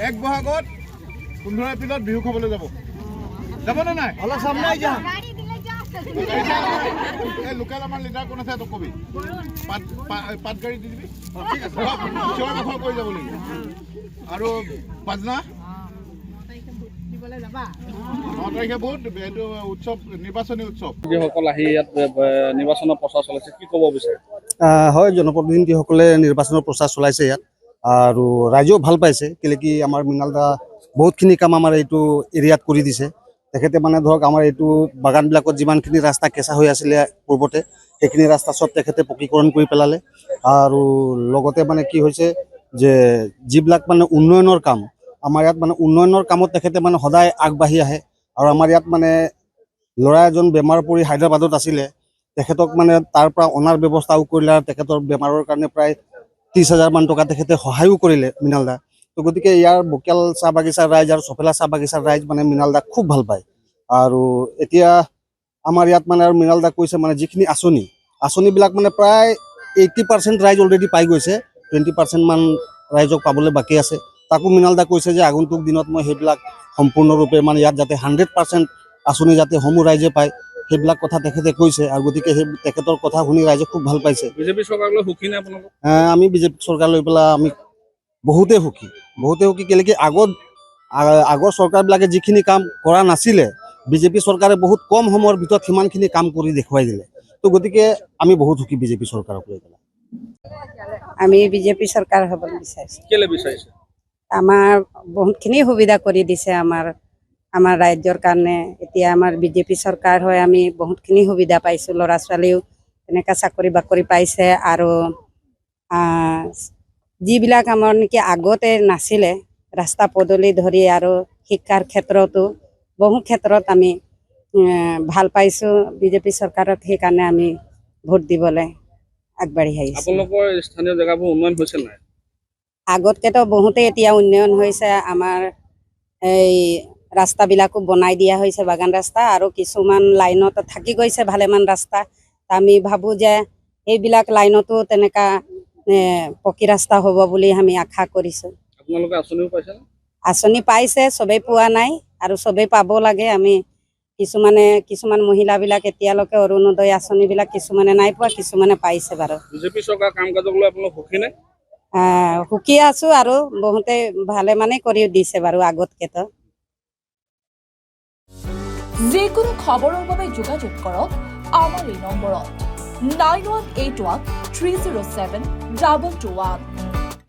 1 বহাগত 15 এপ্ৰিলত বিহু খাবলৈ যাব নে নাই? অলপ সামনে যা এই লোকেল আমাৰ লিডাৰ কোন আছে তোক কবি পাত গাড়ী দি দিবি ঠিক আছে চিঞৰ বাখৰ কৰি যাব লাগিব আৰু বাজনা 9 তাৰিখে বহুত এইটো উৎসৱ নিৰ্বাচনী উৎসৱ যিসকল আহি ইয়াত নিৰ্বাচনৰ প্ৰচাৰ চলাইছে কি ক'ব বিচাৰে? হয়, জনপ্ৰতিনিধিসকলে নিৰ্বাচনৰ প্ৰচাৰ চলাইছে ইয়াত আৰু ৰাইজেও ভাল পাইছে কেলে কি আমাৰ মৃণাল দা বহুতখিনি কাম আমাৰ এইটো এৰিয়াত কৰি দিছে। তেখেতে মানে ধৰক আমাৰ এইটো বাগানবিলাকত যিমানখিনি ৰাস্তা কেঁচা হৈ আছিলে পূৰ্বতে সেইখিনি ৰাস্তা চব তেখেতে পকীকৰণ কৰি পেলালে আৰু লগতে মানে কি হৈছে যে যিবিলাক মানে উন্নয়নৰ কাম আমাৰ ইয়াত মানে উন্নয়নৰ কামত তেখেতে মানে সদায় আগবাঢ়ি আহে আৰু আমাৰ ইয়াত মানে ল'ৰা এজন বেমাৰ পৰি হায়দৰাবাদত আছিলে তেখেতক মানে তাৰ পৰা অনাৰ ব্যৱস্থাও কৰিলে আৰু তেখেতৰ বেমাৰৰ কাৰণে প্ৰায় 30,000 মান টকা তেখেতে সহায়ো কৰিলে মৃণাল দা। তো গতিকে ইয়াৰ বকিয়াল চাহ বাগিচাৰ ৰাইজ আৰু চফেলা চাহ বাগিচাৰ ৰাইজ মানে মৃণাল দাক খুব ভাল পায় আৰু এতিয়া আমাৰ ইয়াত মানে আৰু মৃণাল দাক কৈছে মানে যিখিনি আঁচনিবিলাক মানে প্ৰায় 80% ৰাইজ অলৰেডি পাই গৈছে 20% মান ৰাইজক পাবলৈ বাকী আছে। তাকো মৃণাল দা কৈছে যে আগন্তুক দিনত মই সেইবিলাক সম্পূৰ্ণৰূপে মানে ইয়াত যাতে 100% আঁচনি যাতে সমূহ ৰাইজে পায় সেইবিলাক কথা তেখেতে কৈছে আৰু গতিকে সেই তেখেতৰ কথা শুনি ৰাইজে খুব ভাল পাইছে। বিজেপি চৰকাৰলৈ সুখী নে আপোনালোক? আমি বিজেপি চৰকাৰ লৈ পেলাই আমি বহুতে সুখী কেলে কি আগৰ চৰকাৰবিলাকে যিখিনি কাম কৰা নাছিলে বিজেপি চৰকাৰে বহুত কম সময়ৰ ভিতৰত সিমানখিনি কাম কৰি দেখুৱাই দিলে। তো গতিকে আমি বহুত সুখী বিজেপি চৰকাৰক লৈ পেলাই। আমি বিজেপি চৰকাৰ হ'বলৈ বিচাৰিছোঁ। কেলে বিচাৰিছে? আমাৰ বহুতখিনি সুবিধা কৰি দিছে আমাৰ ৰাজ্যৰ কাৰণে। এতিয়া আমাৰ বিজেপি চৰকাৰ হয় আমি বহুতখিনি সুবিধা পাইছোঁ। ল'ৰা ছোৱালীও তেনেকৈ চাকৰি বাকৰি পাইছে আৰু যিবিলাক আমাৰ নেকি আগতে নাছিলে ৰাস্তা পদূলি ধৰি আৰু শিক্ষাৰ ক্ষেত্ৰতো বহু ক্ষেত্ৰত আমি ভাল পাইছোঁ বিজেপি চৰকাৰক। সেইকাৰণে আমি ভোট দিবলৈ আগবাঢ়ি আহিছোঁ। আপোনালোকৰ স্থানীয় জেগাবোৰ উন্নয়ন হৈছে নাই? আগতকেতো বহুতেই এতিয়া উন্নয়ন হৈছে। আমাৰ এই ৰাস্তাবিলাকো বনাই দিয়া হৈছে বাগান ৰাস্তা আৰু কিছুমান লাইনত থাকি গৈছে ভালেমান ৰাস্তা। আমি ভাবোঁ যে এইবিলাক লাইনতো তেনেকুৱা পকী ৰাস্তা হ'ব বুলি আমি আশা কৰিছোঁ। আপোনালোকে আঁচনিও পাইছে? আঁচনি পাইছে, চবেই পোৱা নাই আৰু চবেই পাব লাগে। আমি কিছুমান মহিলাবিলাক এতিয়ালৈকে অৰুণোদয় আঁচনিবিলাক কিছুমানে নাই পোৱা, কিছুমানে পাইছে বাৰু। বিজেপি চৰকাৰ কাম কাজক লৈ আপোনালোক সুখী নে? সুখী আছোঁ আৰু বহুতে ভালে মানে কৰি দিছে বাৰু আগতকেতো। যিকোনো খবৰৰ বাবে যোগাযোগ কৰক আমাৰ এই নম্বৰত 9181 307 221।